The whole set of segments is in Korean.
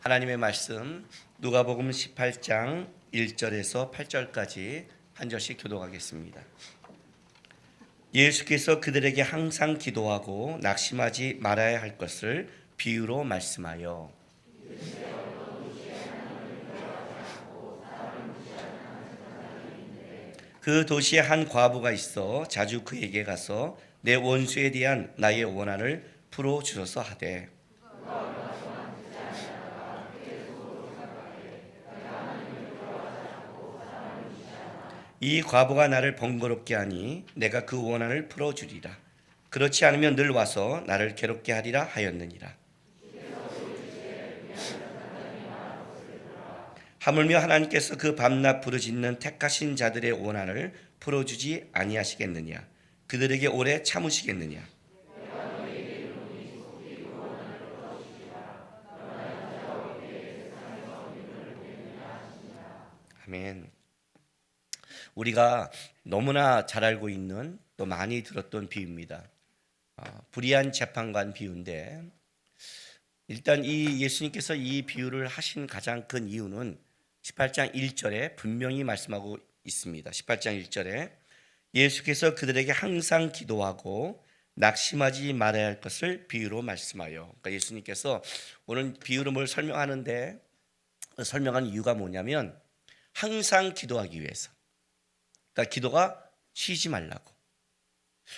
하나님의 말씀 누가복음 18장 1절에서 8절까지 한 절씩 교독하겠습니다. 예수께서 그들에게 항상 기도하고 낙심하지 말아야 할 것을 비유로 말씀하여 그 도시에 한 과부가 있어 자주 그에게 가서 내 원수에 대한 나의 원한을 풀어주소서 하되 이 과부가 나를 번거롭게 하니 내가 그 원한을 풀어주리라. 그렇지 않으면 늘 와서 나를 괴롭게 하리라 하였느니라. 하물며 하나님께서 그 밤낮 부르짖는 택하신 자들의 원한을 풀어주지 아니하시겠느냐? 그들에게 오래 참으시겠느냐? 아멘. 우리가 너무나 잘 알고 있는 또 많이 들었던 비유입니다. 불의한 재판관 비유인데 일단 이 예수님께서 이 비유를 하신 가장 큰 이유는 18장 1절에 분명히 말씀하고 있습니다. 18장 1절에 예수께서 그들에게 항상 기도하고 낙심하지 말아야 할 것을 비유로 말씀하여. 그러니까 예수님께서 오늘 비유로 뭘 설명하는데 설명한 이유가 뭐냐면 항상 기도하기 위해서. 그러니까 기도가 쉬지 말라고.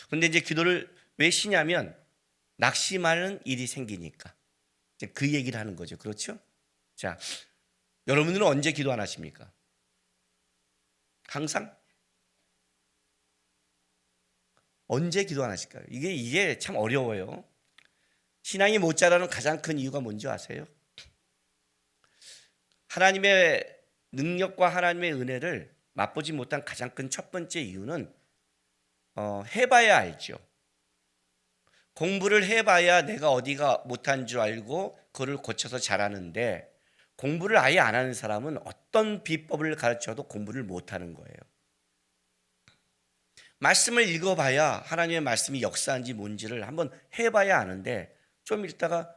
그런데 이제 기도를 왜 쉬냐면 낙심하는 일이 생기니까. 이제 그 얘기를 하는 거죠. 그렇죠? 자, 여러분들은 언제 기도 안 하십니까? 항상? 언제 기도 안 하실까요? 이게 참 어려워요. 신앙이 못 자라는 가장 큰 이유가 뭔지 아세요? 하나님의 능력과 하나님의 은혜를 맛보지 못한 가장 큰 첫 번째 이유는 해봐야 알죠. 공부를 해봐야 내가 어디가 못한 줄 알고 그걸 고쳐서 잘하는데 공부를 아예 안 하는 사람은 어떤 비법을 가르쳐도 공부를 못하는 거예요. 말씀을 읽어봐야 하나님의 말씀이 역사인지 뭔지를 한번 해봐야 아는데 좀 읽다가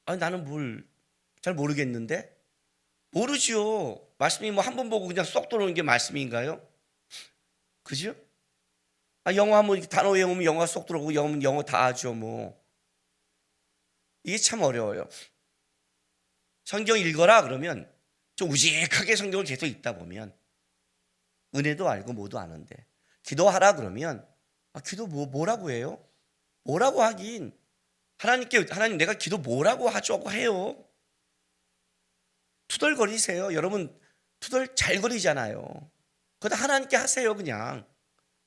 나는 뭘 잘 모르겠는데? 모르죠. 말씀이 뭐 한 번 보고 그냥 쏙 들어오는 게 말씀인가요? 그죠? 영어 한번 단어 외우면 영어 쏙 들어오고 영어 다 하죠 뭐. 이게 참 어려워요. 성경 읽어라 그러면 좀 우직하게 성경을 계속 읽다 보면 은혜도 알고 뭐도 아는데 기도하라 그러면 기도 뭐라고 해요? 뭐라고 하긴 하나님 내가 기도 뭐라고 하자고 해요. 투덜거리세요. 여러분 투덜 잘 거리잖아요. 그거 하나님께 하세요. 그냥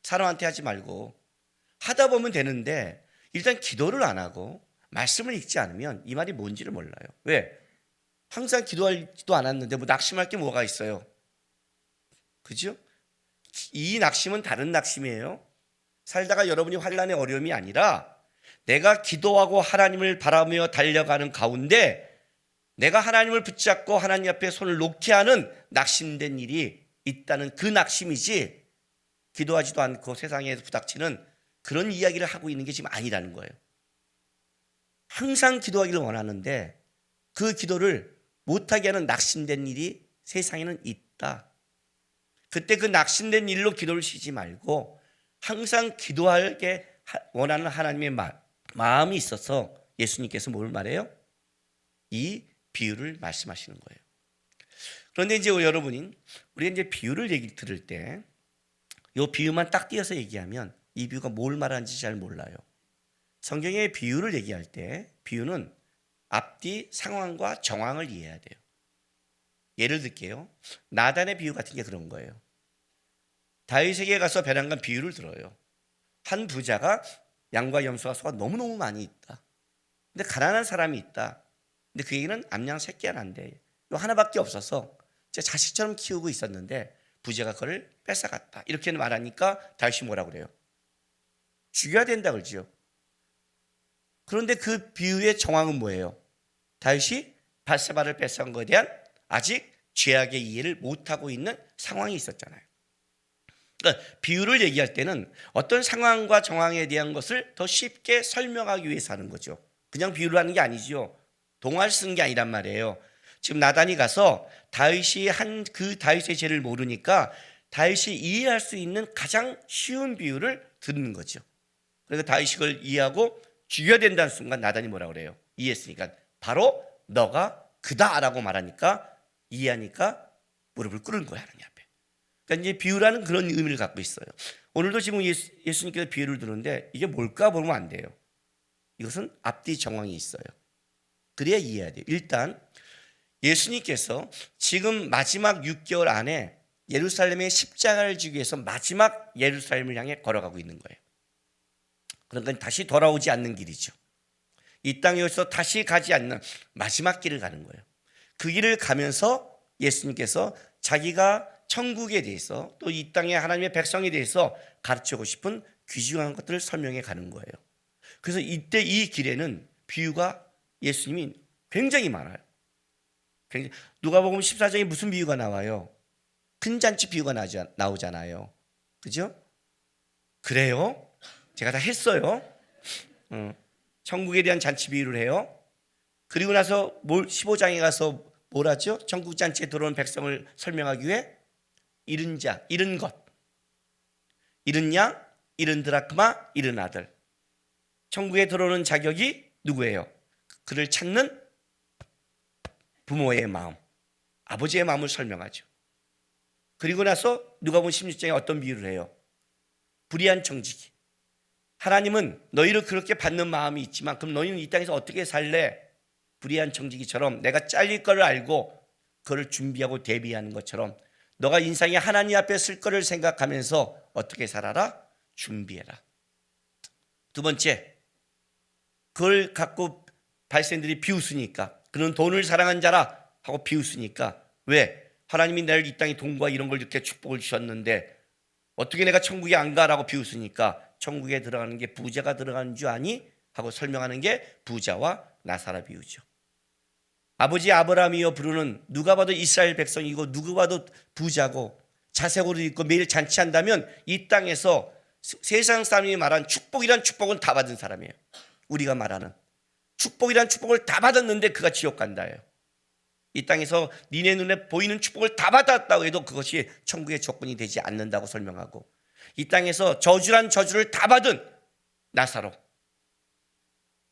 사람한테 하지 말고. 하다 보면 되는데 일단 기도를 안 하고 말씀을 읽지 않으면 이 말이 뭔지를 몰라요. 왜? 항상 기도하지도 않았는데 뭐 낙심할 게 뭐가 있어요? 그죠? 이 낙심은 다른 낙심이에요. 살다가 여러분이 환난의 어려움이 아니라 내가 기도하고 하나님을 바라며 달려가는 가운데 내가 하나님을 붙잡고 하나님 앞에 손을 놓게 하는 낙심된 일이 있다는 그 낙심이지 기도하지도 않고 세상에서 부닥치는 그런 이야기를 하고 있는 게 지금 아니라는 거예요. 항상 기도하기를 원하는데 그 기도를 못하게 하는 낙심된 일이 세상에는 있다. 그때 그 낙심된 일로 기도를 쉬지 말고 항상 기도하게 원하는 하나님의 마음이 있어서 예수님께서 뭘 말해요? 이 비유를 말씀하시는 거예요. 그런데 이제 여러분이 우리가 이제 비유를 얘기 들을 때 이 비유만 딱 띄어서 얘기하면 이 비유가 뭘 말하는지 잘 몰라요. 성경의 비유를 얘기할 때 비유는 앞뒤 상황과 정황을 이해해야 돼요. 예를 들게요. 나단의 비유 같은 게 그런 거예요. 다윗에게 가서 배란간 비유를 들어요. 한 부자가 양과 염소와 소가 너무너무 많이 있다. 근데 가난한 사람이 있다. 근데 그에게는 암양 새끼 하나인데 요 하나밖에 없어서 제 자식처럼 키우고 있었는데 부자가 그걸 뺏어갔다. 이렇게 말하니까 다윗이 뭐라고 그래요? 죽여야 된다 그러죠. 그런데 그 비유의 정황은 뭐예요? 다윗이 밧세바를 뺏어간 것에 대한 아직 죄악의 이해를 못하고 있는 상황이 있었잖아요. 그러니까 비유를 얘기할 때는 어떤 상황과 정황에 대한 것을 더 쉽게 설명하기 위해서 하는 거죠. 그냥 비유를 하는 게 아니죠. 동화를 쓰는 게 아니란 말이에요. 지금 나단이 가서 다윗이 한 그 다윗의 죄를 모르니까 다윗이 이해할 수 있는 가장 쉬운 비유를 듣는 거죠. 그래서 다윗이 그걸 이해하고 죽여야 된다는 순간 나단이 뭐라 그래요? 이해했으니까 바로 너가 그다라고 말하니까 이해하니까 무릎을 꿇은 거야, 하나님 앞에. 그러니까 이제 비유라는 그런 의미를 갖고 있어요. 오늘도 지금 예수님께서 비유를 드는데 이게 뭘까 보면 안 돼요. 이것은 앞뒤 정황이 있어요. 그래야 이해해야 돼요. 일단 예수님께서 지금 마지막 6개월 안에 예루살렘에 십자가를 지기 위해서 마지막 예루살렘을 향해 걸어가고 있는 거예요. 그러니까 다시 돌아오지 않는 길이죠. 이 땅에서 다시 가지 않는 마지막 길을 가는 거예요. 그 길을 가면서 예수님께서 자기가 천국에 대해서 또 이 땅의 하나님의 백성에 대해서 가르치고 싶은 귀중한 것들을 설명해 가는 거예요. 그래서 이때 이 길에는 비유가 예수님이 굉장히 많아요. 누가복음 14장에 무슨 비유가 나와요? 큰 잔치 비유가 나오잖아요. 그죠? 그래요? 제가 다 했어요. 천국에 대한 잔치 비유를 해요. 그리고 나서 15장에 가서 뭘 하죠? 천국 잔치에 들어온 백성을 설명하기 위해 잃은 자, 잃은 것, 잃은 양, 잃은 드라크마, 잃은 아들. 천국에 들어오는 자격이 누구예요? 그를 찾는 부모의 마음, 아버지의 마음을 설명하죠. 그리고 나서 누가복음 16장에 어떤 비유를 해요? 불의한 청지기. 하나님은 너희를 그렇게 받는 마음이 있지만 그럼 너희는 이 땅에서 어떻게 살래? 불의한 청지기처럼 내가 잘릴 거를 알고 그걸 준비하고 대비하는 것처럼 너가 인생에 하나님 앞에 쓸 거를 생각하면서 어떻게 살아라? 준비해라. 두 번째, 그걸 갖고 바리새인들이 비웃으니까 그는 돈을 사랑한 자라 하고 비웃으니까 왜? 하나님이 나를 이 땅에 돈과 이런 걸 이렇게 축복을 주셨는데 어떻게 내가 천국에 안 가라고 비웃으니까 천국에 들어가는 게 부자가 들어가는 줄 아니? 하고 설명하는 게 부자와 나사라 비유죠. 아버지 아브라함이여 부르는 누가 봐도 이스라엘 백성이고 누가 봐도 부자고 자색으로 입고 매일 잔치한다면 이 땅에서 세상 사람이 말한 축복이란 축복은 다 받은 사람이에요. 우리가 말하는 축복이란 축복을 다 받았는데 그가 지옥 간다예요. 이 땅에서 니네 눈에 보이는 축복을 다 받았다고 해도 그것이 천국의 조건이 되지 않는다고 설명하고 이 땅에서 저주란 저주를 다 받은 나사로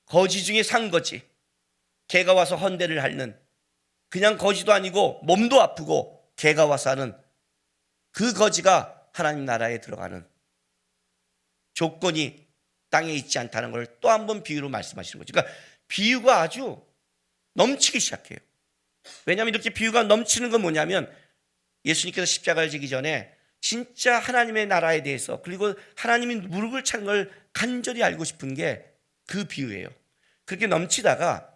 거지 중에 산 거지. 개가 와서 헌대를 하는 그냥 거지도 아니고 몸도 아프고 개가 와서 하는 그 거지가 하나님 나라에 들어가는 조건이 땅에 있지 않다는 걸 또 한 번 비유로 말씀하시는 거죠. 그러니까 비유가 아주 넘치기 시작해요. 왜냐하면 이렇게 비유가 넘치는 건 뭐냐면 예수님께서 십자가를 지기 전에 진짜 하나님의 나라에 대해서 그리고 하나님이 무릎을 찬 걸 간절히 알고 싶은 게 그 비유예요. 그렇게 넘치다가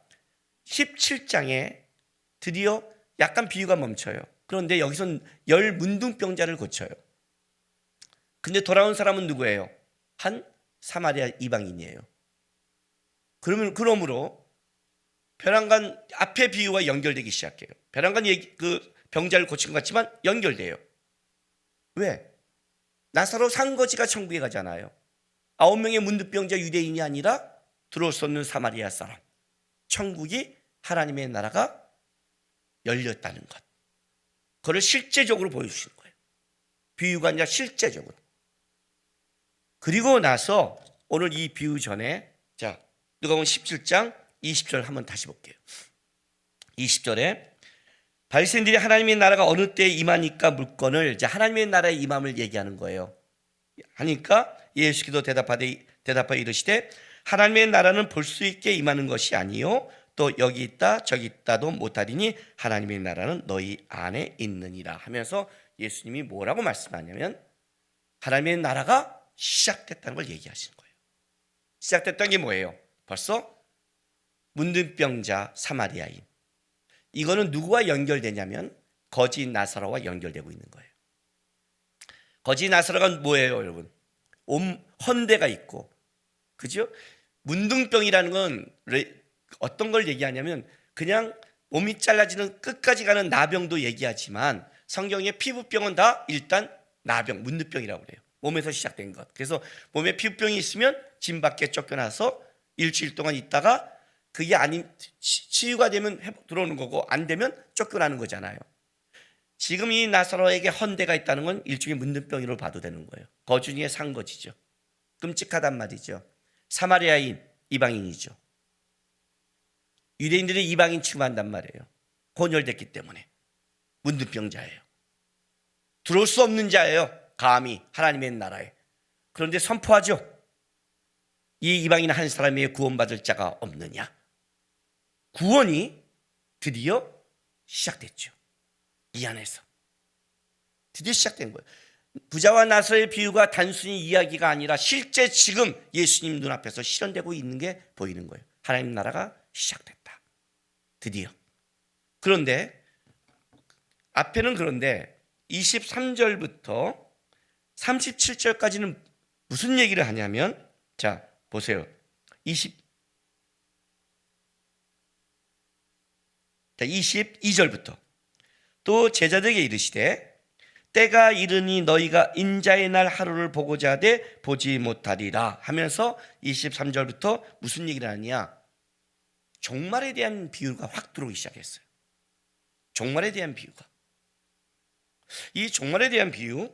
17장에 드디어 약간 비유가 멈춰요. 그런데 여기선 10 문둥병자를 고쳐요. 근데 돌아온 사람은 누구예요? 한 사마리아 이방인이에요. 그러므로 벼랑간 앞의 비유와 연결되기 시작해요. 벼랑간 그 병자를 고친 것 같지만 연결돼요. 왜? 나사로 산거지가 천국에 가잖아요. 9명의 문둥병자 유대인이 아니라 들어올 수 없는 사마리아 사람. 천국이 하나님의 나라가 열렸다는 것. 그걸 실제적으로 보여주시는 거예요. 비유가 아니라 실제적으로. 그리고 나서 오늘 이 비유 전에 자 누가복음 17장 20절 한번 다시 볼게요. 20절에 바리새인들이 하나님의 나라가 어느 때에 임하니까 물건을 이제 하나님의 나라에 임함을 얘기하는 거예요. 하니까 예수께서 대답하여 이르시되 하나님의 나라는 볼 수 있게 임하는 것이 아니요 또 여기 있다 저기 있다도 못하리니 하나님의 나라는 너희 안에 있느니라 하면서 예수님이 뭐라고 말씀하냐면 하나님의 나라가 시작됐다는 걸 얘기하시는 거예요. 시작됐다는 게 뭐예요? 벌써 문둥병자 사마리아인. 이거는 누구와 연결되냐면 거지 나사로와 연결되고 있는 거예요. 거지 나사로가 뭐예요, 여러분? 헌대가 있고, 그죠? 문둥병이라는 건 어떤 걸 얘기하냐면 그냥 몸이 잘라지는 끝까지 가는 나병도 얘기하지만 성경의 피부병은 다 일단 나병, 문둥병이라고 그래요. 몸에서 시작된 것. 그래서 몸에 피부병이 있으면 진 밖에 쫓겨나서 일주일 동안 있다가 그게 아닌 치유가 되면 들어오는 거고 안 되면 쫓겨나는 거잖아요. 지금 이 나사로에게 헌대가 있다는 건 일종의 문둥병으로 봐도 되는 거예요. 거주니의 상거지죠. 끔찍하단 말이죠. 사마리아인, 이방인이죠. 유대인들이 이방인 취급한단 말이에요. 혼혈됐기 때문에. 문둥병자예요. 들어올 수 없는 자예요. 감히 하나님의 나라에. 그런데 선포하죠. 이 이방인 한 사람이 구원받을 자가 없느냐. 구원이 드디어 시작됐죠. 이 안에서 드디어 시작된 거예요. 부자와 나사로의 비유가 단순히 이야기가 아니라 실제 지금 예수님 눈앞에서 실현되고 있는 게 보이는 거예요. 하나님 나라가 시작됐다. 드디어. 그런데 앞에는 그런데 23절부터 37절까지는 무슨 얘기를 하냐면, 자 보세요. 22절부터 또 제자들에게 이르시되 때가 이르니 너희가 인자의 날 하루를 보고자 하되 보지 못하리라 하면서 23절부터 무슨 얘기를 하느냐, 종말에 대한 비유가 확 들어오기 시작했어요. 종말에 대한 비유가. 이 종말에 대한 비유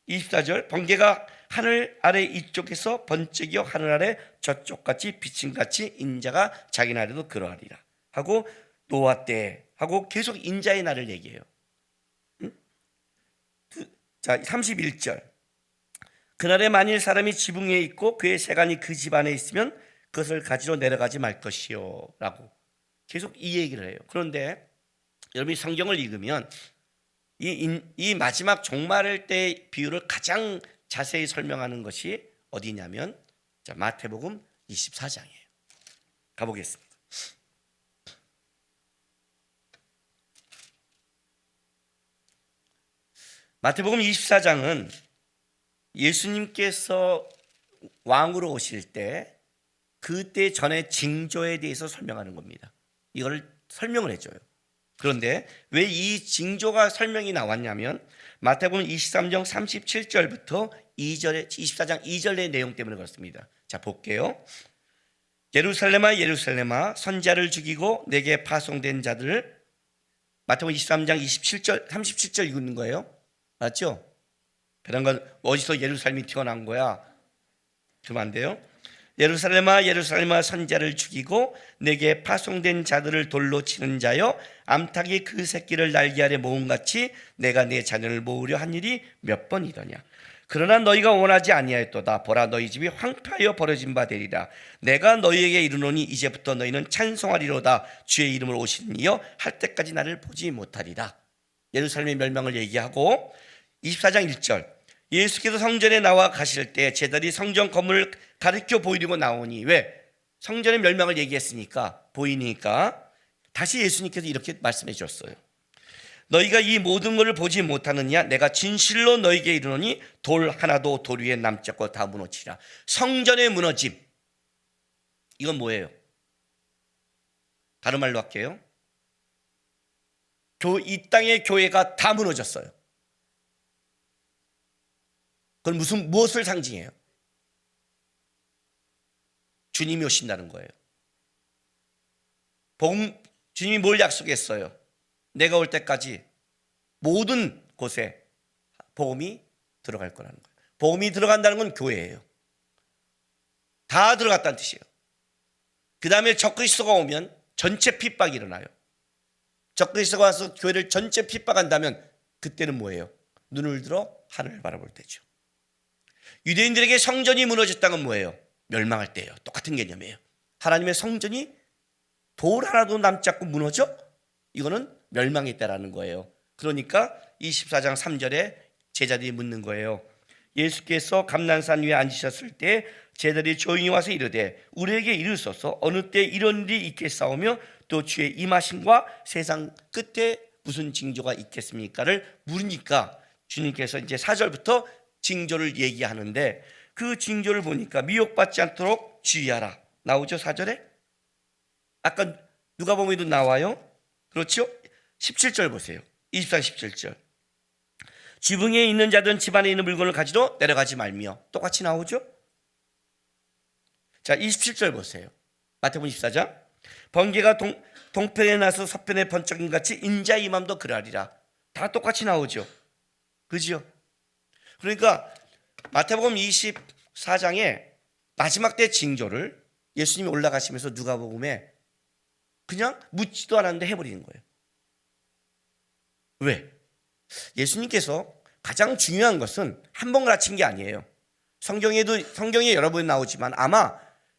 24절, 번개가 하늘 아래 이쪽에서 번쩍이어 하늘 아래 저쪽같이 비침같이 인자가 자기 날에도 그러하리라 하고 노아 때 하고 계속 인자의 날을 얘기해요. 자 31절, 그날에 만일 사람이 지붕 위에 있고 그의 세간이 그 집 안에 있으면 그것을 가지러 내려가지 말 것이요 라고 계속 이 얘기를 해요. 그런데 여러분이 성경을 읽으면 이 마지막 종말 때 비유를 가장 자세히 설명하는 것이 어디냐면, 자 마태복음 24장이에요. 가보겠습니다. 마태복음 24장은 예수님께서 왕으로 오실 때 그때 전에 징조에 대해서 설명하는 겁니다. 이걸 설명을 해줘요. 그런데 왜 이 징조가 설명이 나왔냐면 마태복음 23장 37절부터 2절에 24장 2절의 내용 때문에 그렇습니다. 자 볼게요. 예루살렘아 예루살렘아 선지자를 죽이고 내게 파송된 자들을, 마태복음 23장 27절 37절 읽는 거예요. 맞죠? 그런 건 어디서 예루살렘이 튀어나온 거야? 그러면 안 돼요. 예루살렘아 예루살렘아 선지자를 죽이고 내게 파송된 자들을 돌로 치는 자여, 암탉이 그 새끼를 날개 아래 모음같이 내가 내 자녀를 모으려 한 일이 몇 번이더냐. 그러나 너희가 원하지 아니하였도다. 보라 너희 집이 황폐하여 버려진 바 되리라. 내가 너희에게 이르노니 이제부터 너희는 찬송하리로다. 주의 이름을 오시는 이여 할 때까지 나를 보지 못하리라. 예루살렘의 멸망을 얘기하고 24장 1절, 예수께서 성전에 나와 가실 때 제자들이 성전 건물을 가르쳐 보이려고 나오니, 왜? 성전의 멸망을 얘기했으니까 보이니까 다시 예수님께서 이렇게 말씀해 주셨어요. 너희가 이 모든 것을 보지 못하느냐. 내가 진실로 너희에게 이르노니 돌 하나도 돌 위에 남지 않고 다 무너지라. 성전의 무너짐, 이건 뭐예요? 다른 말로 할게요. 이 땅의 교회가 다 무너졌어요. 그건 무엇을 상징해요? 주님이 오신다는 거예요. 주님이 뭘 약속했어요? 내가 올 때까지 모든 곳에 복음이 들어갈 거라는 거예요. 복음이 들어간다는 건 교회예요. 다 들어갔다는 뜻이에요. 그 다음에 적그리스도가 오면 전체 핍박이 일어나요. 적그리스도가 와서 교회를 전체 핍박한다면 그때는 뭐예요? 눈을 들어 하늘을 바라볼 때죠. 유대인들에게 성전이 무너졌다는 건 뭐예요? 멸망할 때예요. 똑같은 개념이에요. 하나님의 성전이 돌 하나도 남지 않고 무너져? 이거는 멸망의 때라는 거예요. 그러니까 24장 3절에 제자들이 묻는 거예요. 예수께서 감난산 위에 앉으셨을 때 제자들이 조용히 와서 이르되 우리에게 이르소서 어느 때 이런 일이 있겠사오며 또 주의 임하심과 세상 끝에 무슨 징조가 있겠습니까를 물으니까 주님께서 이제 4절부터 징조를 얘기하는데, 그 징조를 보니까 미혹받지 않도록 주의하라 나오죠. 4절에 아까 누가복음에도 나와요. 그렇죠? 17절 보세요. 24, 17절. 지붕에 있는 자들은 집안에 있는 물건을 가지러 내려가지 말며, 똑같이 나오죠. 자 27절 보세요. 마태복음 24장. 번개가 동편에 나서 서편에 번쩍인 같이 인자의 임함도 그러하리라. 다 똑같이 나오죠. 그죠? 그러니까 마태복음 24장에 마지막 때 징조를 예수님이 올라가시면서 누가복음에 그냥 묻지도 않았는데 해버리는 거예요. 왜? 예수님께서 가장 중요한 것은 한 번 가르친 게 아니에요. 성경에 여러 번 나오지만 아마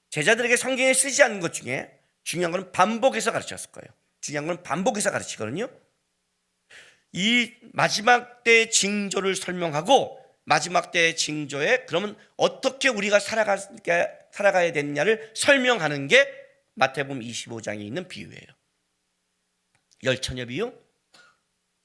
제자들에게 성경에 쓰지 않는 것 중에 중요한 건 반복해서 가르쳤을 거예요. 중요한 건 반복해서 가르치거든요. 이 마지막 때의 징조를 설명하고 마지막 때의 징조에 그러면 어떻게 우리가 살아가야 되느냐를 설명하는 게 마태복음 25장에 있는 비유예요. 열처녀 비유,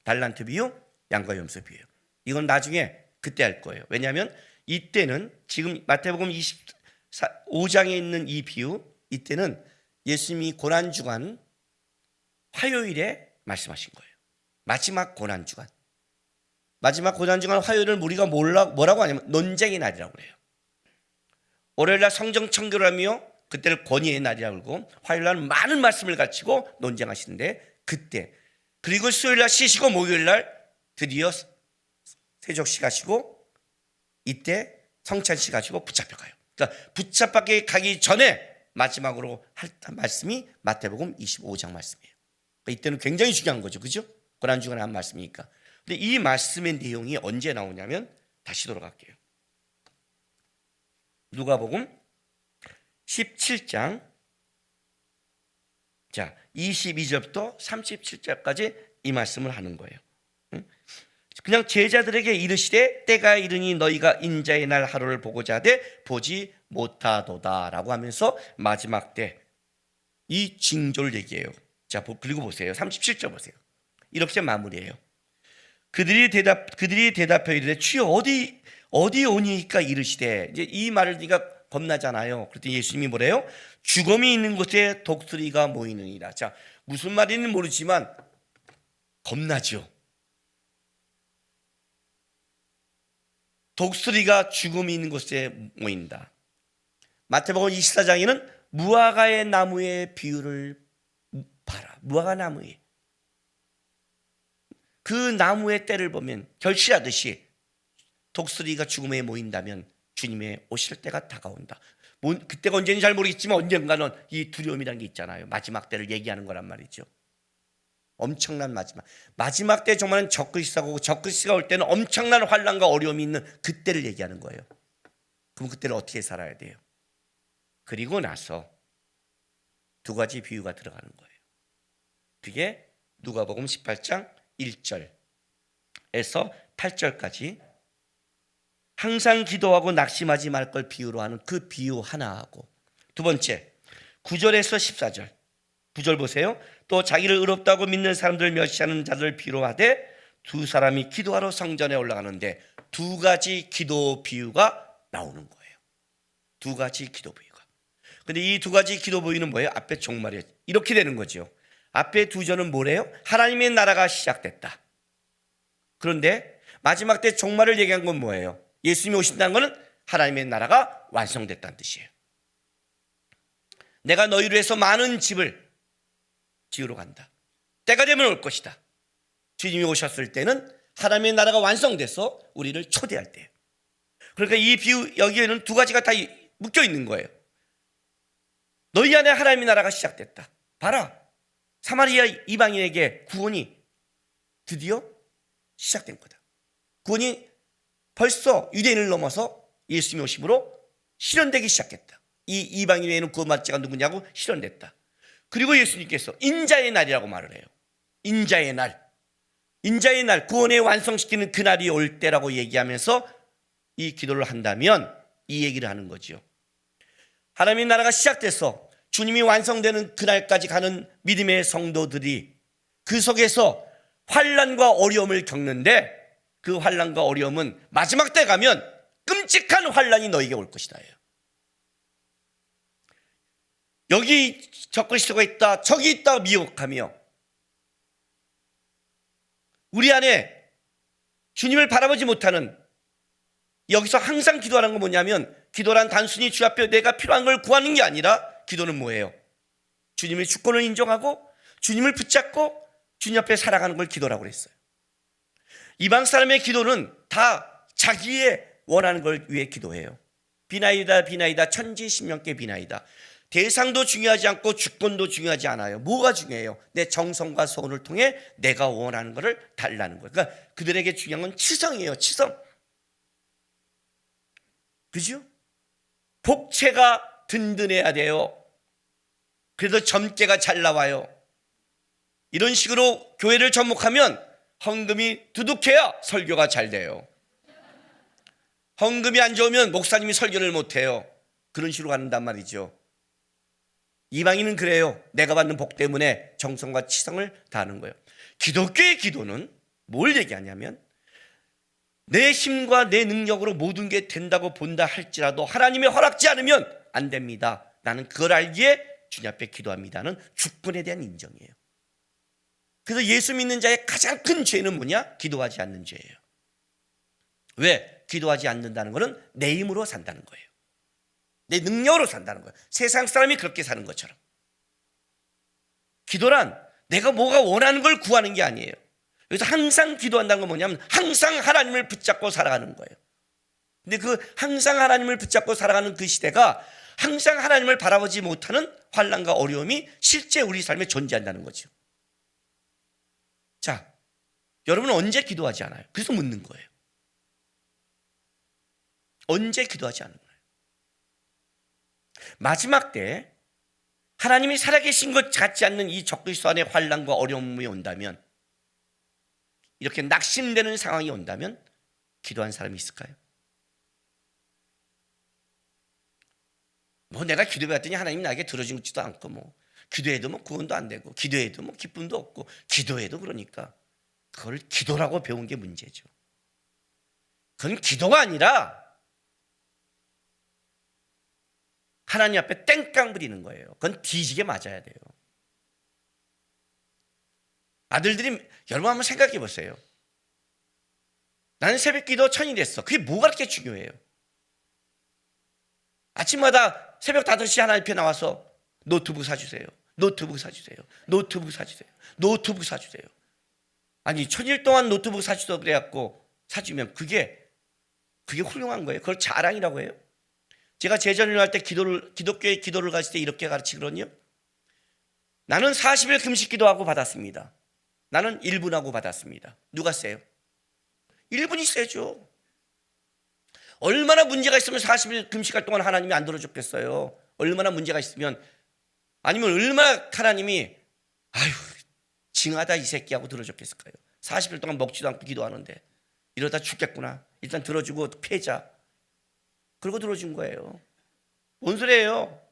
달란트 비유, 양과 염소 비유. 이건 나중에 그때 할 거예요. 왜냐하면 이때는 지금 마태복음 25장에 있는 이 비유, 이때는 예수님이 고난주간 화요일에 말씀하신 거예요. 마지막 고난주간. 마지막 고난주간 화요일을 우리가 뭐라고 하냐면 논쟁의 날이라고 그래요. 월요일날 성경 청교를 하며 그때를 권위의 날이라고 그러고 화요일날 많은 말씀을 가르치고 논쟁하시는데 그때, 그리고 수요일날 쉬시고 목요일날 드디어 세족시 가시고 이때 성찬시 가시고 붙잡혀가요. 그러니까 붙잡혀 가기 전에 마지막으로 할 말씀이 마태복음 25장 말씀이에요. 그러니까 이때는 굉장히 중요한 거죠. 그죠? 고난주간에 한 말씀이니까. 근데 이 말씀의 내용이 언제 나오냐면 다시 돌아갈게요. 누가복음 17장 22절부터 37절까지 이 말씀을 하는 거예요. 그냥 제자들에게 이르시되 때가 이르니 너희가 인자의 날 하루를 보고자 하되 보지 못하도다라고 하면서 마지막 때 이 징조를 얘기해요. 자, 그리고 보세요. 37절 보세요. 이렇게 마무리해요. 그들이 대답하여 이르되 주여 어디 오니까 이르시되. 이제 이 말을 네가 겁나잖아요. 그랬더니 예수님이 뭐래요? 죽음이 있는 곳에 독수리가 모이느니라. 자, 무슨 말인지는 모르지만 겁나죠. 독수리가 죽음이 있는 곳에 모인다. 마태복음 24장에는 무화과의 나무의 비유를 봐라. 무화과 나무에 그 나무의 때를 보면 결실하듯이 독수리가 죽음에 모인다면 주님의 오실 때가 다가온다. 그때가 언제인지 잘 모르겠지만 언젠가는 이 두려움이라는 게 있잖아요. 마지막 때를 얘기하는 거란 말이죠. 엄청난 마지막 때 정말은 적그리스도가 오고 적그리스도가 올 때는 엄청난 환난과 어려움이 있는 그때를 얘기하는 거예요. 그럼 그때를 어떻게 살아야 돼요? 그리고 나서 두 가지 비유가 들어가는 거예요. 그게 누가복음 18장 1절에서 8절까지 항상 기도하고 낙심하지 말 걸 비유로 하는 그 비유 하나하고, 두 번째 9절에서 14절 9절 보세요. 또 자기를 의롭다고 믿는 사람들을 멸시하는 자들을 비유로 하되 두 사람이 기도하러 성전에 올라가는데 두 가지 기도 비유가 나오는 거예요. 두 가지 기도 비유가. 근데 이 두 가지 기도 비유는 뭐예요? 앞에 종말이에요. 이렇게 되는 거죠. 앞에 두 절은 뭐래요? 하나님의 나라가 시작됐다. 그런데 마지막 때 종말을 얘기한 건 뭐예요? 예수님이 오신다는 것은 하나님의 나라가 완성됐다는 뜻이에요. 내가 너희를 위해서 많은 집을 지으러 간다. 때가 되면 올 것이다. 주님이 오셨을 때는 하나님의 나라가 완성돼서 우리를 초대할 때예요. 그러니까 이 비유 여기에는 두 가지가 다 묶여 있는 거예요. 너희 안에 하나님의 나라가 시작됐다. 봐라, 사마리아 이방인에게 구원이 드디어 시작된 거다. 구원이 벌써 유대인을 넘어서 예수님이 오심으로 실현되기 시작했다. 이 이방인 외에는 구원받을 자가 누구냐고 실현됐다. 그리고 예수님께서 인자의 날이라고 말을 해요. 인자의 날, 인자의 날, 구원에 완성시키는 그날이 올 때라고 얘기하면서 이 기도를 한다면 이 얘기를 하는 거죠. 하나님의 나라가 시작돼서 주님이 완성되는 그날까지 가는 믿음의 성도들이 그 속에서 환난과 어려움을 겪는데 그 환난과 어려움은 마지막 때 가면 끔찍한 환난이 너에게 올 것이다. 여기 적그리스도가 있다, 저기 있다 미혹하며 우리 안에 주님을 바라보지 못하는, 여기서 항상 기도하는 건 뭐냐면 기도란 단순히 주 앞에 내가 필요한 걸 구하는 게 아니라 기도는 뭐예요? 주님의 주권을 인정하고 주님을 붙잡고 주님 앞에 살아가는 걸 기도라고 그랬어요. 이방 사람의 기도는 다 자기의 원하는 걸 위해 기도해요. 비나이다 비나이다 천지신명께 비나이다. 대상도 중요하지 않고 주권도 중요하지 않아요. 뭐가 중요해요? 내 정성과 소원을 통해 내가 원하는 것을 달라는 거예요. 그러니까 그들에게 중요한 건 치성이에요. 치성. 그죠? 복채가 든든해야 돼요. 그래서 점괘가 잘 나와요. 이런 식으로 교회를 접목하면 헌금이 두둑해야 설교가 잘 돼요. 헌금이 안 좋으면 목사님이 설교를 못해요. 그런 식으로 간단 말이죠. 이방인은 그래요. 내가 받는 복 때문에 정성과 치성을 다하는 거예요. 기독교의 기도는 뭘 얘기하냐면 내 힘과 내 능력으로 모든 게 된다고 본다 할지라도 하나님의 허락지 않으면 안 됩니다. 나는 그걸 알기에 주님 앞에 기도합니다는 주권에 대한 인정이에요. 그래서 예수 믿는 자의 가장 큰 죄는 뭐냐? 기도하지 않는 죄예요. 왜? 기도하지 않는다는 것은 내 힘으로 산다는 거예요. 내 능력으로 산다는 거예요. 세상 사람이 그렇게 사는 것처럼. 기도란 내가 뭐가 원하는 걸 구하는 게 아니에요. 그래서 항상 기도한다는 건 뭐냐면 항상 하나님을 붙잡고 살아가는 거예요. 근데 그 항상 하나님을 붙잡고 살아가는 그 시대가 항상 하나님을 바라보지 못하는 환난과 어려움이 실제 우리 삶에 존재한다는 거죠. 자, 여러분은 언제 기도하지 않아요? 그래서 묻는 거예요. 언제 기도하지 않는 거예요? 마지막 때 하나님이 살아계신 것 같지 않는 이 적그리스도 안에 환난과 어려움이 온다면, 이렇게 낙심되는 상황이 온다면 기도한 사람이 있을까요? 뭐 내가 기도해봤더니 하나님이 나에게 들어주지도 않고 뭐 기도해도 뭐 구원도 안 되고 기도해도 뭐 기쁨도 없고 기도해도 그러니까 그걸 기도라고 배운 게 문제죠. 그건 기도가 아니라 하나님 앞에 땡깡 부리는 거예요. 그건 뒤지게 맞아야 돼요. 아들들이 여러분 한번 생각해 보세요. 나는 새벽 기도 1000이 됐어. 그게 뭐가 그렇게 중요해요? 아침마다 새벽 5시 하나님 앞에 나와서 노트북 사주세요. 노트북 사주세요. 노트북 사주세요. 노트북 사주세요. 아니 1000일 동안 노트북 사주서 그래갖고 사주면 그게 훌륭한 거예요. 그걸 자랑이라고 해요. 제가 제전을 할 때 기독교의 기도를 가르칠 때 이렇게 가르치거든요. 나는 40일 금식 기도하고 받았습니다. 나는 1분하고 받았습니다. 누가 세요? 1분이 세죠. 얼마나 문제가 있으면 40일 금식할 동안 하나님이 안 들어줬겠어요. 얼마나 문제가 있으면, 아니면 얼마나 하나님이 아유 징하다 이 새끼하고 들어줬겠을까요? 40일 동안 먹지도 않고 기도하는데 이러다 죽겠구나. 일단 들어주고 패자. 그러고 들어준 거예요. 뭔 소리예요?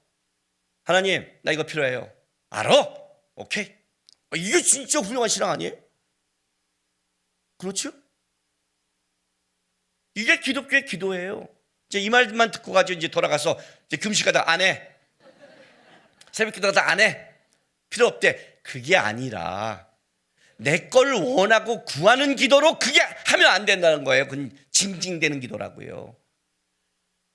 하나님 나 이거 필요해요. 알아? 오케이. 이게 진짜 훌륭한 신앙 아니에요? 그렇죠? 이게 기독교의 기도예요. 이제 이 말만 듣고 가지고 이제 돌아가서 이제 금식하다 안 해. 새벽 기도하다 안 해. 필요 없대. 그게 아니라 내 걸 원하고 구하는 기도로 그게 하면 안 된다는 거예요. 그건 징징대는 기도라고요.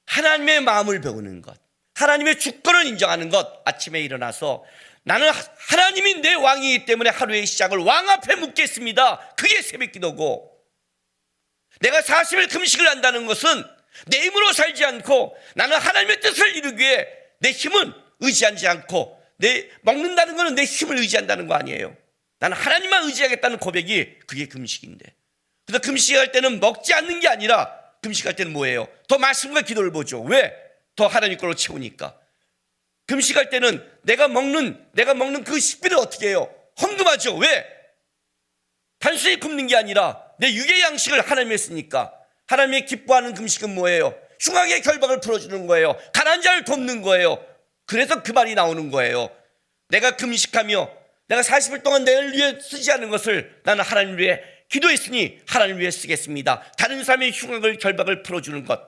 하나님의 마음을 배우는 것, 하나님의 주권을 인정하는 것. 아침에 일어나서 나는 하나님이 내 왕이기 때문에 하루의 시작을 왕 앞에 묻겠습니다. 그게 새벽 기도고, 내가 40일 금식을 한다는 것은 내 힘으로 살지 않고 나는 하나님의 뜻을 이루기 위해 내 힘은 의지하지 않고, 내 먹는다는 것은 내 힘을 의지한다는 거 아니에요. 나는 하나님만 의지하겠다는 고백이 그게 금식인데, 그래서 금식할 때는 먹지 않는 게 아니라 금식할 때는 뭐예요? 더 말씀과 기도를 보죠. 왜? 더 하나님 걸로 채우니까. 금식할 때는 내가 먹는 그 식비를 어떻게 해요? 헌금하죠. 왜? 단순히 굶는 게 아니라 내 육의 양식을 하나님이 했으니까. 하나님이 기뻐하는 금식은 뭐예요? 흉악의 결박을 풀어주는 거예요. 가난한 자를 돕는 거예요. 그래서 그 말이 나오는 거예요. 내가 금식하며 내가 40일 동안 내를 위해 쓰지 않은 것을 나는 하나님 위해 기도했으니 하나님 위해 쓰겠습니다. 다른 사람의 흉악을 결박을 풀어주는 것,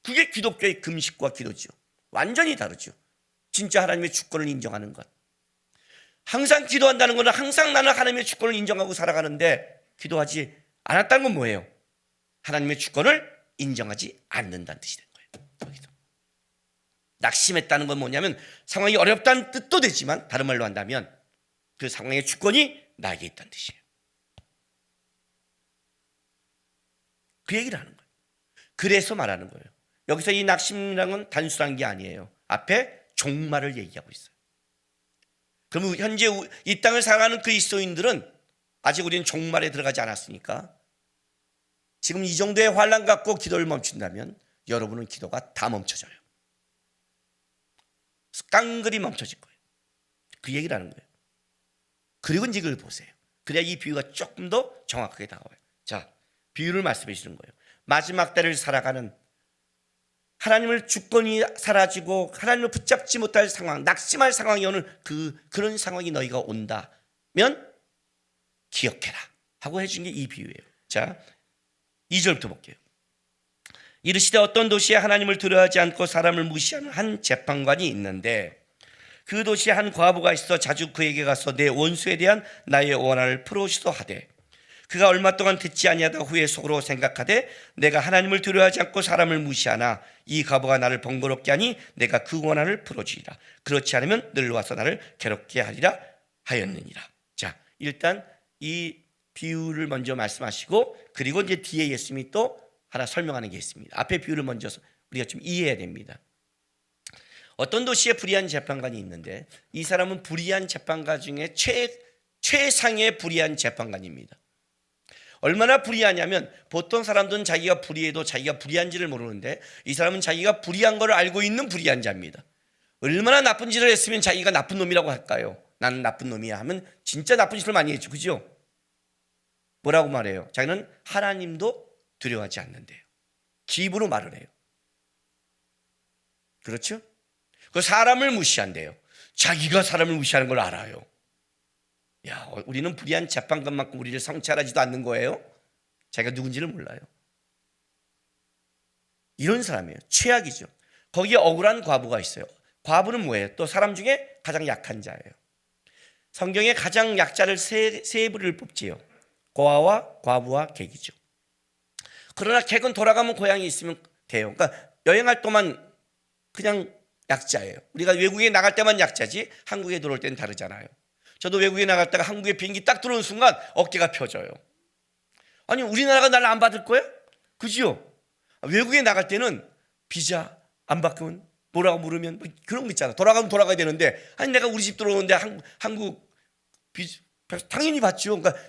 그게 기독교의 금식과 기도죠. 완전히 다르죠. 진짜 하나님의 주권을 인정하는 것. 항상 기도한다는 것은 항상 나는 하나님의 주권을 인정하고 살아가는데, 기도하지 않았다는 건 뭐예요? 하나님의 주권을 인정하지 않는다는 뜻이 된 거예요. 여기서. 낙심했다는 건 뭐냐면 상황이 어렵다는 뜻도 되지만 다른 말로 한다면 그 상황의 주권이 나에게 있다는 뜻이에요. 그 얘기를 하는 거예요. 그래서 말하는 거예요. 여기서 이 낙심이라는 건 단순한 게 아니에요. 앞에 종말을 얘기하고 있어요. 그럼 현재 이 땅을 살아가는 그리스도인들은 아직 우리는 종말에 들어가지 않았으니까 지금 이 정도의 환난 갖고 기도를 멈춘다면 여러분은 기도가 다 멈춰져요. 깡그리 멈춰질 거예요. 그 얘기를 하는 거예요. 그리고 이제 이걸 보세요. 그래야 이 비유가 조금 더 정확하게 다가와요. 자, 비유를 말씀해 주시는 거예요. 마지막 때를 살아가는 하나님을 주권이 사라지고 하나님을 붙잡지 못할 상황, 낙심할 상황이 오는 그런 상황이 너희가 온다면 기억해라 하고 해준 게 이 비유예요. 자, 2절부터 볼게요. 이르시되 어떤 도시에 하나님을 두려워하지 않고 사람을 무시하는 한 재판관이 있는데 그 도시에 한 과부가 있어 자주 그에게 가서 내 원수에 대한 나의 원한을 풀어오시도 하되 그가 얼마 동안 듣지 아니하다 후에 속으로 생각하되 내가 하나님을 두려워하지 않고 사람을 무시하나 이 과부가 나를 번거롭게 하니 내가 그 원한을 풀어주리라. 그렇지 않으면 늘 와서 나를 괴롭게 하리라 하였느니라. 자, 일단 이 비유를 먼저 말씀하시고 그리고 이제 뒤에 예수님이 또 하나 설명하는 게 있습니다. 앞에 비유를 먼저 우리가 좀 이해해야 됩니다. 어떤 도시에 불의한 재판관이 있는데 이 사람은 불의한 재판관 중에 최상의 불의한 재판관입니다. 얼마나 불의하냐면 보통 사람들은 자기가 불의해도 자기가 불의한지를 모르는데 이 사람은 자기가 불의한 걸 알고 있는 불의한 자입니다. 얼마나 나쁜 짓을 했으면 자기가 나쁜 놈이라고 할까요? 나는 나쁜 놈이야 하면 진짜 나쁜 짓을 많이 했죠. 그죠? 뭐라고 말해요? 자기는 하나님도 두려워하지 않는데요. 기입으로 말을 해요. 그렇죠? 그 사람을 무시한대요. 자기가 사람을 무시하는 걸 알아요. 야, 우리는 불의한 재판관만큼 우리를 성찰하지도 않는 거예요. 자기가 누군지를 몰라요. 이런 사람이에요. 최악이죠. 거기에 억울한 과부가 있어요. 과부는 뭐예요? 또 사람 중에 가장 약한 자예요. 성경에 가장 약자를 세 부를 뽑지요. 고아와 과부와 객이죠. 그러나 객은 돌아가면 고향이 있으면 돼요. 그러니까 여행할 동안 그냥 약자예요. 우리가 외국에 나갈 때만 약자지 한국에 들어올 때는 다르잖아요. 저도 외국에 나갔다가 한국에 비행기 딱 들어오는 순간 어깨가 펴져요. 아니 우리나라가 나를 안 받을 거야? 그지요? 외국에 나갈 때는 비자 안 받으면 뭐라고 물으면 그런 거 있잖아. 돌아가면 돌아가야 되는데 아니 내가 우리 집 들어오는데 한국 비자 당연히 받죠. 그러니까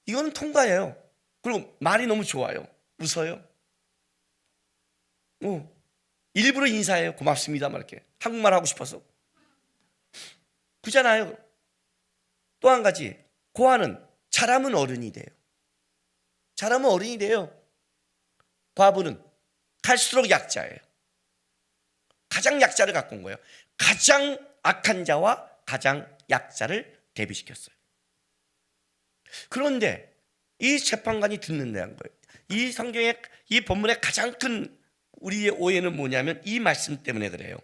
이거는 통과예요. 그리고 말이 너무 좋아요. 웃어요. 일부러 인사해요. 고맙습니다. 막 이렇게 한국말 하고 싶어서. 그잖아요. 또 한 가지 고아는 잘하면 어른이 돼요. 잘하면 어른이 돼요. 과부는 갈수록 약자예요. 가장 약자를 갖고 온 거예요. 가장 악한 자와 가장 약자를 대비시켰어요. 그런데 이 재판관이 듣는다는 거예요. 이 성경의 이 본문의 가장 큰 우리의 오해는 뭐냐면 이 말씀 때문에 그래요.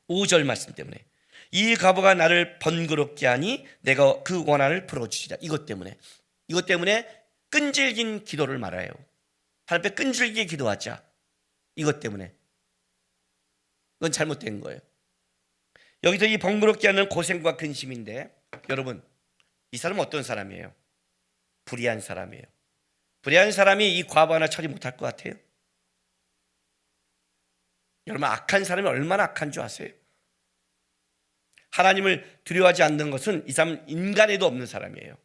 5절 말씀 때문에. 이 과부가 나를 번거롭게 하니 내가 그 원한을 풀어주리라. 이것 때문에 끈질긴 기도를 말해요. 하나님 앞에 끈질기게 기도하자. 이것 때문에. 그건 잘못된 거예요. 여기서 이 번거롭게 하는 고생과 근심인데 여러분 이 사람은 어떤 사람이에요? 불의한 사람이에요. 불의한 사람이 이 과부 하나 처리 못할 것 같아요? 여러분 악한 사람이 얼마나 악한 줄 아세요? 하나님을 두려워하지 않는 것은 이 사람은 인간에도 없는 사람이에요.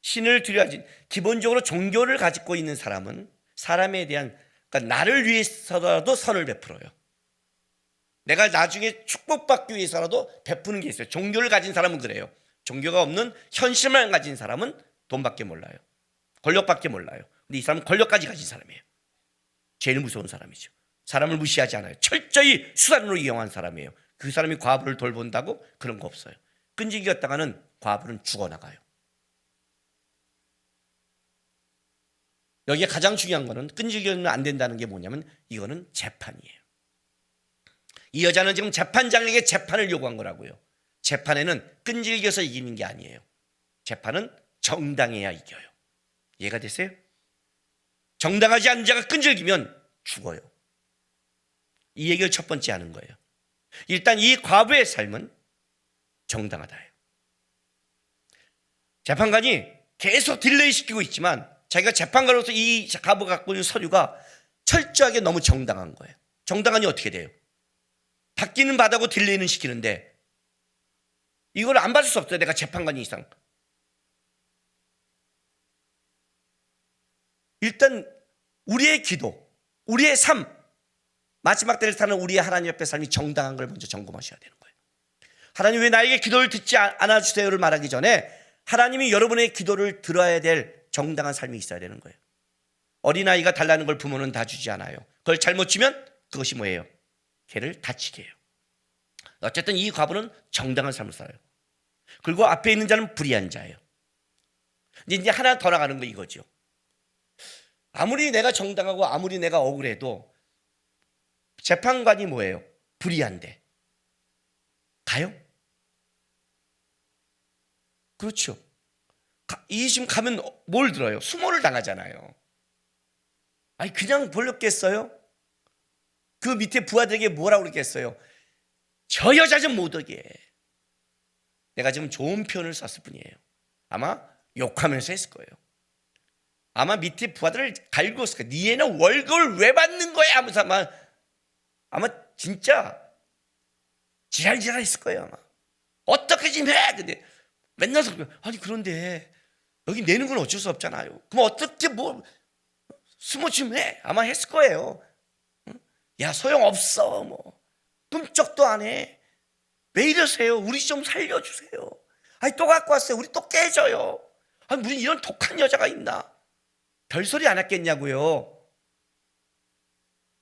신을 두려워하지 기본적으로 종교를 가지고 있는 사람은 사람에 대한 그러니까 나를 위해서라도 선을 베풀어요. 내가 나중에 축복받기 위해서라도 베푸는 게 있어요. 종교를 가진 사람은 그래요. 종교가 없는 현실만 가진 사람은 돈밖에 몰라요. 권력밖에 몰라요. 근데 이 사람은 권력까지 가진 사람이에요. 제일 무서운 사람이죠. 사람을 무시하지 않아요. 철저히 수단으로 이용한 사람이에요. 그 사람이 과부를 돌본다고 그런 거 없어요. 끈질기였다가는 과부는 죽어나가요. 여기에 가장 중요한 거는 끈질기면 안 된다는 게 뭐냐면 이거는 재판이에요. 이 여자는 지금 재판장에게 재판을 요구한 거라고요. 재판에는 끈질겨서 이기는 게 아니에요. 재판은 정당해야 이겨요. 이해가 되세요? 정당하지 않은 자가 끈질기면 죽어요. 이 얘기를 첫 번째 하는 거예요. 일단 이 과부의 삶은 정당하다예요. 재판관이 계속 딜레이 시키고 있지만 자기가 재판관으로서 이 과부가 갖고 있는 서류가 철저하게 너무 정당한 거예요. 정당하니 어떻게 돼요? 받기는 받고 딜레이는 시키는데 이걸 안 받을 수 없어요. 내가 재판관이 이상. 일단 우리의 기도, 우리의 삶, 마지막 때를 사는 우리의 하나님 앞에 삶이 정당한 걸 먼저 점검하셔야 되는 거예요. 하나님 왜 나에게 기도를 듣지 않아주세요를 말하기 전에 하나님이 여러분의 기도를 들어야 될 정당한 삶이 있어야 되는 거예요. 어린아이가 달라는 걸 부모는 다 주지 않아요. 그걸 잘못 주면 그것이 뭐예요? 걔를 다치게 해요. 어쨌든 이 과부는 정당한 삶을 살아요. 그리고 앞에 있는 자는 불의한 자예요. 이제 하나 더 나가는 거 이거죠. 아무리 내가 정당하고 아무리 내가 억울해도 재판관이 뭐예요? 불의한데 가요? 그렇죠. 이심 가면 뭘 들어요? 수모를 당하잖아요. 아니 그냥 불렀겠어요? 그 밑에 부하들에게 뭐라고 그랬겠어요? 저 여자 좀 못 오게. 내가 지금 좋은 표현을 썼을 뿐이에요. 아마 욕하면서 했을 거예요. 아마 밑에 부하들을 갈구었을 거예요. 니네는 월급을 왜 받는 거야? 하면서 아마 진짜 지랄지랄 했을 거예요. 아마 어떻게 좀 해? 근데 맨날 아니 그런데 여기 내는 건 어쩔 수 없잖아요. 그럼 어떻게 뭐 수모 좀 해? 아마 했을 거예요. 야 소용없어 뭐 꿈쩍도 안 해. 왜 이러세요? 우리 좀 살려주세요. 아니 또 갖고 왔어요. 우리 또 깨져요. 아니 무슨 이런 독한 여자가 있나? 별소리 안 했겠냐고요.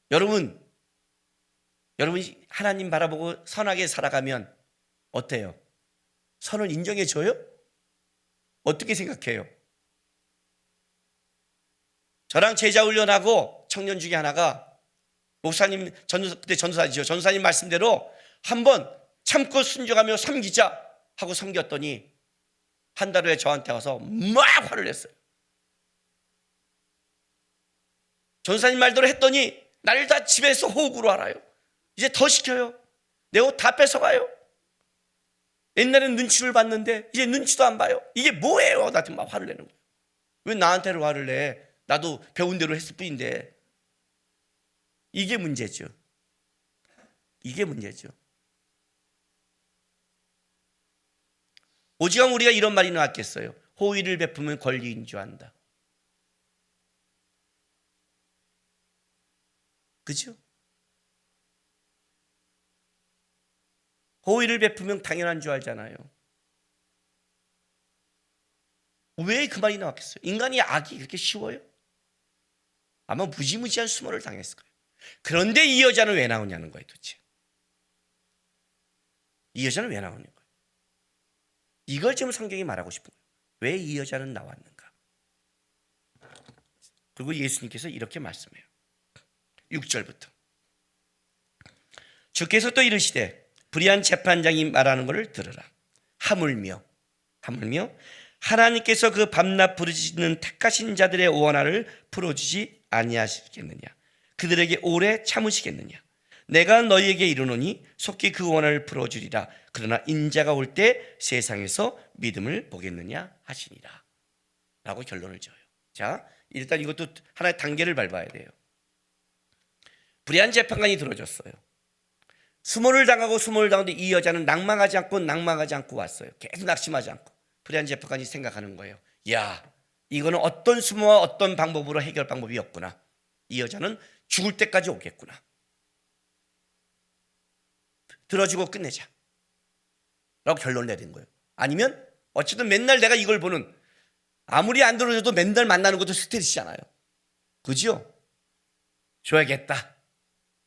여러분이 하나님 바라보고 선하게 살아가면 어때요? 선을 인정해 줘요? 어떻게 생각해요? 저랑 제자 훈련하고 청년 중에 하나가 목사님 그때 전도사지요. 전도사님 말씀대로 한번 참고 순종하며 섬기자 하고 섬겼더니 한 달 후에 저한테 와서 막 화를 냈어요. 전도사님 말대로 했더니 나를 다 집에서 호구로 알아요. 이제 더 시켜요. 내 옷 다 뺏어가요. 옛날엔 눈치를 봤는데 이제 눈치도 안 봐요. 이게 뭐예요? 나한테 막 화를 내는 거예요. 왜 나한테로 화를 내? 나도 배운 대로 했을 뿐인데. 이게 문제죠. 이게 문제죠. 오지강 우리가 이런 말이 나왔겠어요. 호의를 베푸면 권리인 줄 안다. 그죠? 호의를 베푸면 당연한 줄 알잖아요. 왜 그 말이 나왔겠어요? 인간이 악이 그렇게 쉬워요? 아마 무지무지한 수모를 당했을 거예요. 그런데 이 여자는 왜 나오냐는 거예요 도대체. 이 여자는 왜 나오는 거예요? 이걸 지금 성경이 말하고 싶은 거예요. 왜 이 여자는 나왔는가? 그리고 예수님께서 이렇게 말씀해요. 6절부터 주께서 또 이르시되 불의한 재판장이 말하는 것을 들으라. 하물며 하나님께서 그 밤낮 부르짖는 택하신 자들의 원한을 풀어주지 아니하시겠느냐? 그들에게 오래 참으시겠느냐? 내가 너희에게 이르노니 속히 그 원한을 풀어주리라. 그러나 인자가 올 때 세상에서 믿음을 보겠느냐 하시니라. 라고 결론을 지어요. 자, 일단 이것도 하나의 단계를 밟아야 돼요. 불의한 재판관이 들어줬어요. 수모를 당하는데 이 여자는 낭망하지 않고 왔어요. 계속 낙심하지 않고. 불의한 재판관이 생각하는 거예요. 야, 이거는 어떤 수모와 어떤 방법으로 해결 방법이 없구나. 이 여자는 죽을 때까지 오겠구나. 들어주고 끝내자 라고 결론을 내린 거예요. 아니면 어쨌든 맨날 내가 이걸 보는, 아무리 안 들어줘도 맨날 만나는 것도 스트레스잖아요. 그죠? 줘야겠다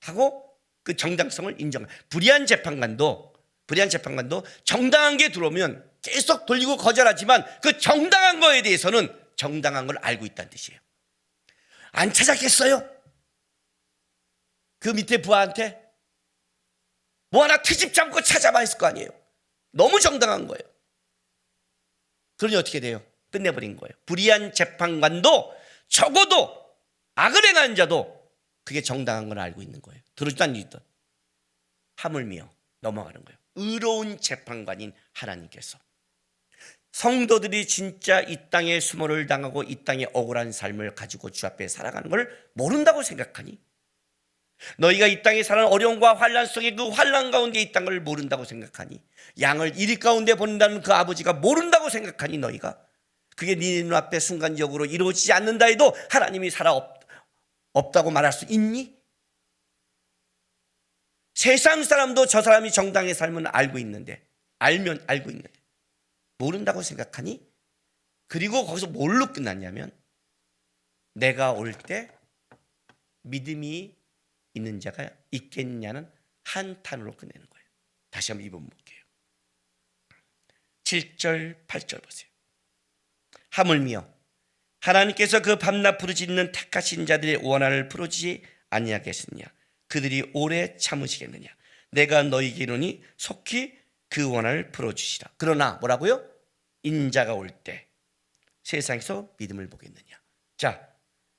하고 그 정당성을 인정한. 불의한 재판관도 정당한 게 들어오면 계속 돌리고 거절하지만 그 정당한 거에 대해서는 정당한 걸 알고 있다는 뜻이에요. 안 찾았겠어요? 그 밑에 부하한테 뭐 하나 트집 잡고 찾아봐 했을 거 아니에요. 너무 정당한 거예요. 그러니 어떻게 돼요? 끝내버린 거예요. 불의한 재판관도 적어도 악을 행한 자도 그게 정당한 걸 알고 있는 거예요. 들어주도 안 듣던. 하물며 넘어가는 거예요. 의로운 재판관인 하나님께서 성도들이 진짜 이 땅에 수모를 당하고 이 땅에 억울한 삶을 가지고 주 앞에 살아가는 걸 모른다고 생각하니, 너희가 이 땅에 사는 어려움과 환난 속에 그 환난 가운데 있다는 걸 모른다고 생각하니, 양을 이리 가운데 보낸다는 그 아버지가 모른다고 생각하니, 너희가 그게 네 눈앞에 순간적으로 이루어지지 않는다 해도 하나님이 없다고 말할 수 있니? 세상 사람도 저 사람이 정당의 삶은 알고 있는데, 알면 알고 있는데 모른다고 생각하니, 그리고 거기서 뭘로 끝났냐면, 내가 올 때 믿음이 있는 자가 있겠냐는 한탄으로 끝내는 거예요. 다시 한번 이번 볼게요. 7절 8절 보세요. 하물며 하나님께서 그 밤낮 부르짖는 택하신 자들의 원한을 풀어주지 아니하겠느냐? 그들이 오래 참으시겠느냐? 내가 너희에게 이르노니 속히 그 원한을 풀어주시라. 그러나 뭐라고요? 인자가 올 때 세상에서 믿음을 보겠느냐? 자,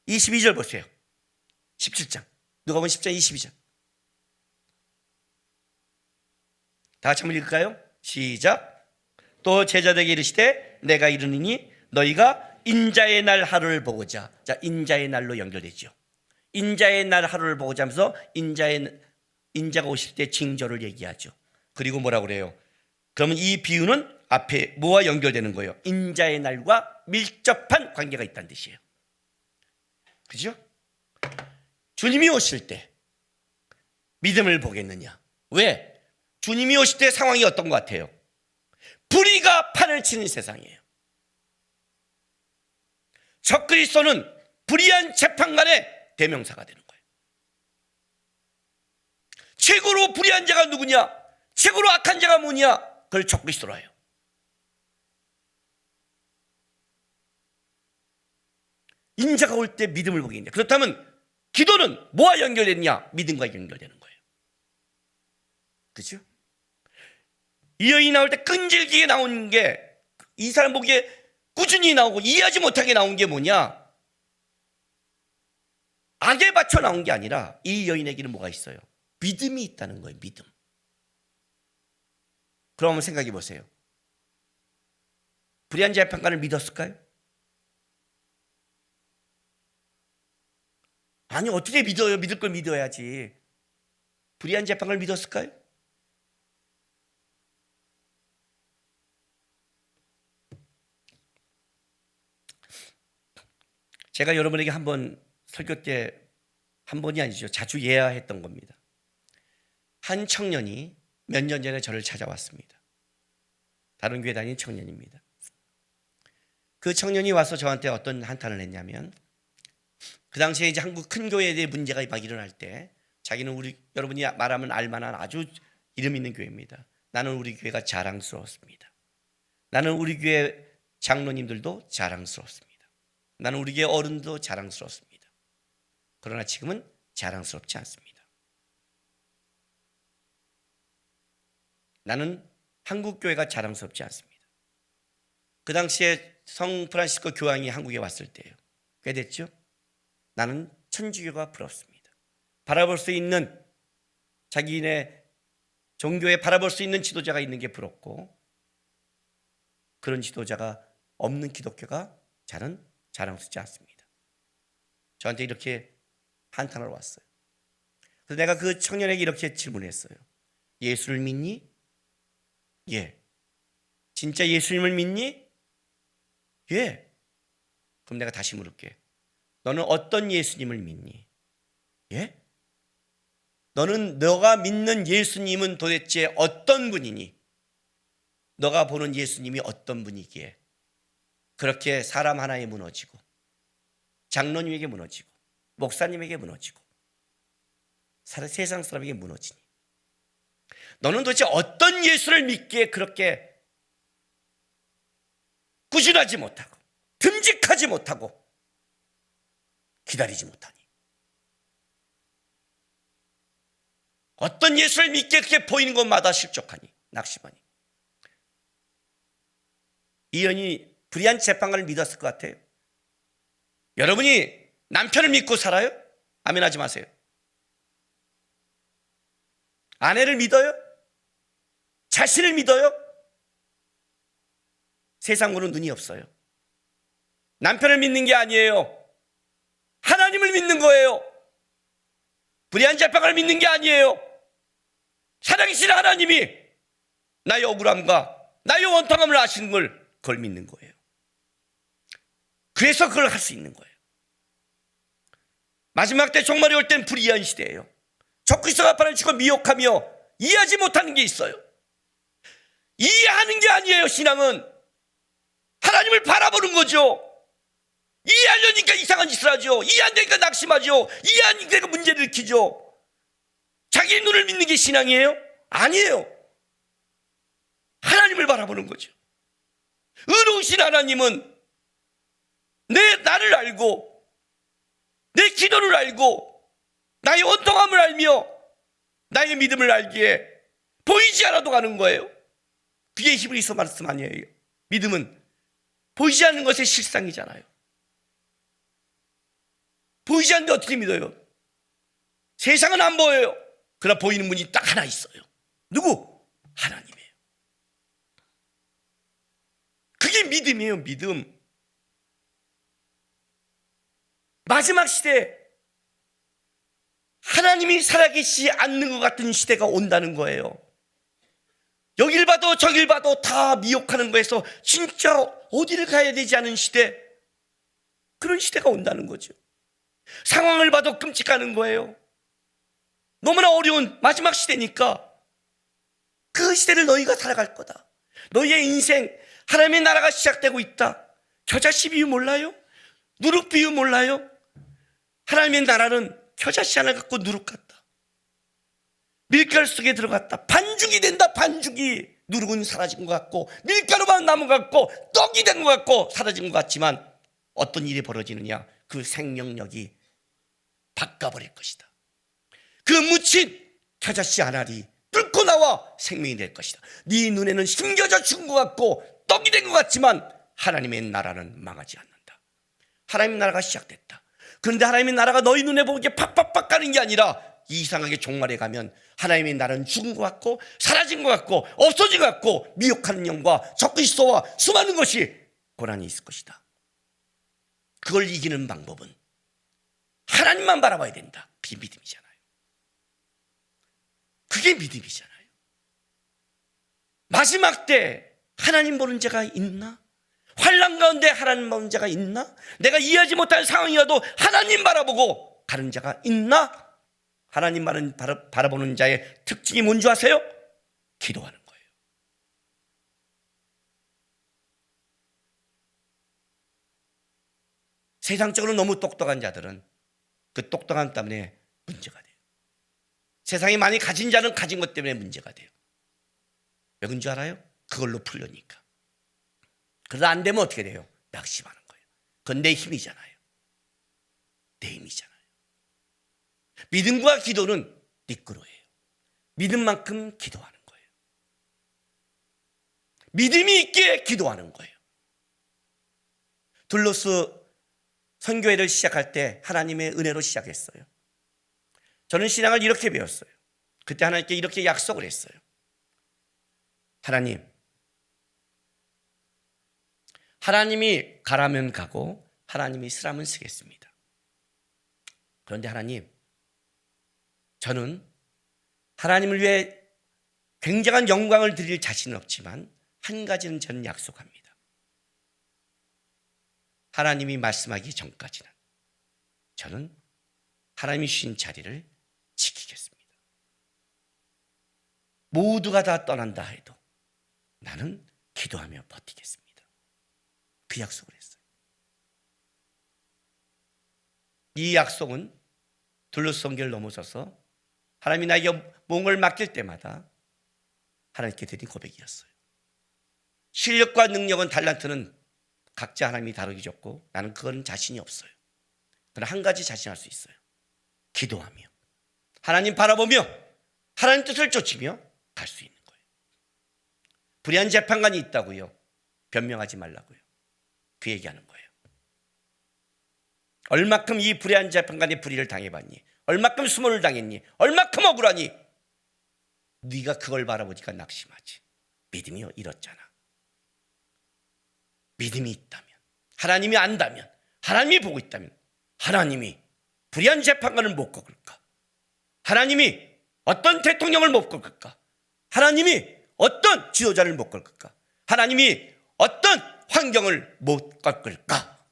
22절 보세요. 17장 누가복음 10장 22절 다 같이 한번 읽을까요? 시작. 또 제자들에게 이르시되 내가 이르노니 너희가 인자의 날 하루를 보고자. 자, 인자의 날로 연결되죠. 인자의 날 하루를 보고자 하면서 인자가 오실 때 징조를 얘기하죠. 그리고 뭐라고 그래요? 그러면 이 비유는 앞에 뭐와 연결되는 거예요? 인자의 날과 밀접한 관계가 있다는 뜻이에요. 그죠? 주님이 오실 때 믿음을 보겠느냐? 왜? 주님이 오실 때 상황이 어떤 것 같아요? 불의가 판을 치는 세상이에요. 적그리스도는 불의한 재판관의 대명사가 되는 거예요. 최고로 불의한 자가 누구냐? 최고로 악한 자가 뭐냐? 그걸 적그리스도로 해요. 인자가 올 때 믿음을 보겠냐? 그렇다면 기도는 뭐와 연결됐냐? 믿음과 연결되는 거예요. 그렇죠? 이 여인이 나올 때 끈질기게 나온 게, 이 사람 보기에 꾸준히 나오고 이해하지 못하게 나온 게 뭐냐? 악에 받쳐 나온 게 아니라 이 여인에게는 뭐가 있어요? 믿음이 있다는 거예요. 믿음. 그럼 한번 생각해 보세요. 불의한 재판관을 믿었을까요? 아니, 어떻게 믿어요? 믿을 걸 믿어야지. 불의한 재판관을 믿었을까요? 제가 여러분에게 한번 설교 때, 한 번이 아니죠, 자주 예화했던 겁니다. 한 청년이 몇 년 전에 저를 찾아왔습니다. 다른 교회 다니는 청년입니다. 그 청년이 와서 저한테 어떤 한탄을 했냐면, 그 당시에 이제 한국 큰 교회에 대해 문제가 막 일어날 때 자기는 여러분이 말하면 알만한 아주 이름 있는 교회입니다. 나는 우리 교회가 자랑스러웠습니다. 나는 우리 교회 장로님들도 자랑스럽습니다. 나는 우리 교회 어른도 자랑스럽습니다. 그러나 지금은 자랑스럽지 않습니다. 나는 한국 교회가 자랑스럽지 않습니다. 그 당시에 성 프란시스코 교황이 한국에 왔을 때예요. 꽤 됐죠? 나는 천주교가 부럽습니다. 바라볼 수 있는, 자기네 종교에 바라볼 수 있는 지도자가 있는 게 부럽고, 그런 지도자가 없는 기독교가 저는 자랑스럽지 않습니다. 저한테 이렇게 한탄하러 왔어요. 그래서 내가 그 청년에게 이렇게 질문했어요. 예수를 믿니? 예. 진짜 예수님을 믿니? 예. 그럼 내가 다시 물을게. 너는 어떤 예수님을 믿니? 예? 너가 믿는 예수님은 도대체 어떤 분이니? 너가 보는 예수님이 어떤 분이기에 그렇게 사람 하나에 무너지고, 장로님에게 무너지고, 목사님에게 무너지고, 세상 사람에게 무너지니? 너는 도대체 어떤 예수를 믿기에 그렇게 꾸준하지 못하고 듬직하지 못하고 기다리지 못하니? 어떤 예수를 믿기에 그렇게 보이는 것마다 실족하니, 낙심하니? 이 여인이 불의한 재판관을 믿었을 것 같아요. 여러분이 남편을 믿고 살아요? 아멘 하지 마세요. 아내를 믿어요? 자신을 믿어요? 세상으로는 눈이 없어요. 남편을 믿는 게 아니에요. 하나님을 믿는 거예요. 불의한 재판을 믿는 게 아니에요. 살아계신 하나님이 나의 억울함과 나의 원통함을 아시는 걸 그걸 믿는 거예요. 그래서 그걸 할 수 있는 거예요. 마지막 때 종말이 올 땐 불의한 시대예요. 적그리스도가 나타나시고 미혹하며 이해하지 못하는 게 있어요. 이해하는 게 아니에요. 신앙은 하나님을 바라보는 거죠. 이해하려니까 이상한 짓을 하죠. 이해 안 되니까 낙심하죠. 이해 안 되니까 문제를 일으키죠. 자기 눈을 믿는 게 신앙이에요? 아니에요. 하나님을 바라보는 거죠. 의로우신 하나님은 나를 알고 내 기도를 알고 나의 원통함을 알며 나의 믿음을 알기에 보이지 않아도 가는 거예요. 그게 히브리서 말씀 아니에요. 믿음은 보이지 않는 것의 실상이잖아요. 보이지 않는데 어떻게 믿어요? 세상은 안 보여요. 그러나 보이는 분이 딱 하나 있어요. 누구? 하나님이에요. 그게 믿음이에요. 믿음. 마지막 시대에 하나님이 살아계시지 않는 것 같은 시대가 온다는 거예요. 여길 봐도 저길 봐도 다 미혹하는 거에서 진짜 어디를 가야 되지 않은 시대, 그런 시대가 온다는 거죠. 상황을 봐도 끔찍하는 거예요. 너무나 어려운 마지막 시대니까 그 시대를 너희가 살아갈 거다. 너희의 인생, 하나님의 나라가 시작되고 있다. 겨자씨 비유 몰라요? 누룩 비유 몰라요? 하나님의 나라는 겨자씨 하나 갖고 누룩 같다. 밀가루 속에 들어갔다. 반죽이 된다. 반죽이. 누룩은 사라진 것 같고 밀가루만 남은 것 같고 떡이 된 것 같고 사라진 것 같지만 어떤 일이 벌어지느냐? 그 생명력이 바꿔버릴 것이다. 그 묻힌 겨자씨 하나리 뚫고 나와 생명이 될 것이다. 네 눈에는 숨겨져 죽은 것 같고 떡이 된 것 같지만 하나님의 나라는 망하지 않는다. 하나님의 나라가 시작됐다. 그런데 하나님의 나라가 너희 눈에 보기에 팍팍팍 가는 게 아니라 이상하게 종말에 가면 하나님의 나라는 죽은 것 같고 사라진 것 같고 없어진 것 같고 미혹하는 영과 적그리스도와 수많은 것이 고난이 있을 것이다. 그걸 이기는 방법은 하나님만 바라봐야 된다. 그게 믿음이잖아요. 그게 믿음이잖아요. 마지막 때 하나님 보는 자가 있나? 환난 가운데 하나님 보는 자가 있나? 내가 이해하지 못할 상황이라도 하나님 바라보고 가는 자가 있나? 하나님만은 바라보는 자의 특징이 뭔지 아세요? 기도하는 거예요. 세상적으로 너무 똑똑한 자들은 그 똑똑함 때문에 문제가 돼요. 세상에 많이 가진 자는 가진 것 때문에 문제가 돼요. 왜 그런 줄 알아요? 그걸로 풀려니까. 그러다 안 되면 어떻게 돼요? 낙심하는 거예요. 그건 내 힘이잖아요. 내 힘이잖아요. 믿음과 기도는 띠꾸로예요. 믿음만큼 기도하는 거예요. 믿음이 있게 기도하는 거예요. 둘로스 선교회를 시작할 때 하나님의 은혜로 시작했어요. 저는 신앙을 이렇게 배웠어요. 그때 하나님께 이렇게 약속을 했어요. 하나님이 가라면 가고 하나님이 쓰라면 쓰겠습니다. 그런데 하나님, 저는 하나님을 위해 굉장한 영광을 드릴 자신은 없지만 한 가지는 저는 약속합니다. 하나님이 말씀하기 전까지는 저는 하나님이 주신 자리를 지키겠습니다. 모두가 다 떠난다 해도 나는 기도하며 버티겠습니다. 그 약속을 했어요. 이 약속은 둘러스 선교를 넘어서서 하나님이 나에게 뭔가를 맡길 때마다 하나님께 드린 고백이었어요. 실력과 능력은 달란트는 각자 하나님이 다루기 좋고 나는 그건 자신이 없어요. 그러나 한 가지 자신할 수 있어요. 기도하며 하나님 바라보며 하나님 뜻을 쫓으며 갈 수 있는 거예요. 불의한 재판관이 있다고요. 변명하지 말라고요. 그 얘기하는 거예요. 얼마큼 이 불의한 재판관의 불의를 당해봤니? 얼마큼 수모를 당했니? 얼마큼 억울하니? 네가 그걸 바라보니까 낙심하지. 믿음이 잃었잖아. 믿음이 있다면, 하나님이 안다면, 하나님이 보고 있다면 하나님이 불의한 재판관을 못 꺾을까? 하나님이 어떤 대통령을 못 꺾을까? 하나님이 어떤 지도자를 못 꺾을까? 하나님이 어떤 환경을 못 꺾을까?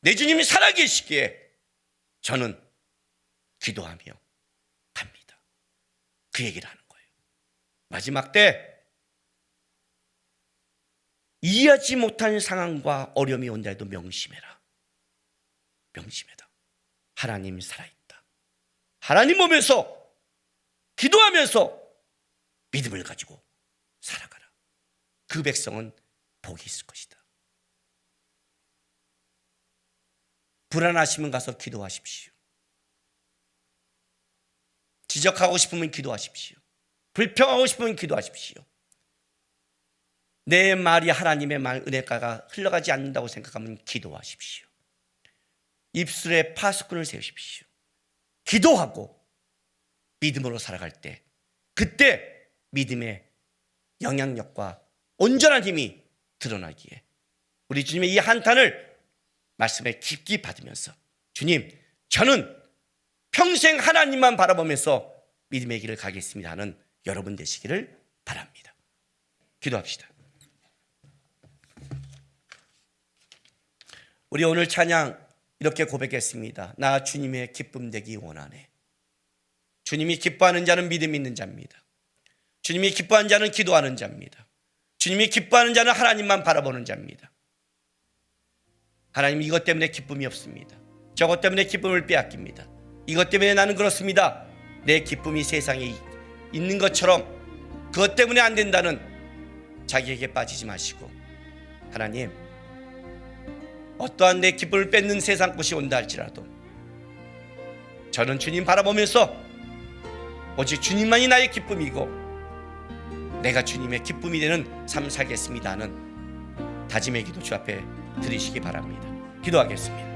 내 주님이 살아계시기에 저는 기도하며 갑니다. 그 얘기를 하는 거예요. 마지막 때 이해하지 못한 상황과 어려움이 온다 해도 명심해라. 명심해라. 하나님이 살아있다. 하나님 보면서 기도하면서 믿음을 가지고 살아가라. 그 백성은 복이 있을 것이다. 불안하시면 가서 기도하십시오. 지적하고 싶으면 기도하십시오. 불평하고 싶으면 기도하십시오. 내 말이 하나님의 말 은혜가가 흘러가지 않는다고 생각하면 기도하십시오. 입술에 파수꾼을 세우십시오. 기도하고 믿음으로 살아갈 때 그때 믿음의 영향력과 온전한 힘이 드러나기에 우리 주님의 이 한탄을 말씀에 깊이 받으면서 주님, 저는 평생 하나님만 바라보면서 믿음의 길을 가겠습니다 하는 여러분 되시기를 바랍니다. 기도합시다. 우리 오늘 찬양 이렇게 고백했습니다. 나 주님의 기쁨 되기 원하네. 주님이 기뻐하는 자는 믿음 있는 자입니다. 주님이 기뻐하는 자는 기도하는 자입니다. 주님이 기뻐하는 자는 하나님만 바라보는 자입니다. 하나님, 이것 때문에 기쁨이 없습니다. 저것 때문에 기쁨을 빼앗깁니다. 이것 때문에 나는 그렇습니다. 내 기쁨이 세상에 있는 것처럼 그것 때문에 안 된다는 자기에게 빠지지 마시고, 하나님, 어떠한 내 기쁨을 뺏는 세상 것이 온다 할지라도 저는 주님 바라보면서 오직 주님만이 나의 기쁨이고 내가 주님의 기쁨이 되는 삶 살겠습니다 하는 다짐의 기도 주 앞에 드리시기 바랍니다. 기도하겠습니다.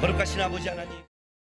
거룩하신 아버지 하나님,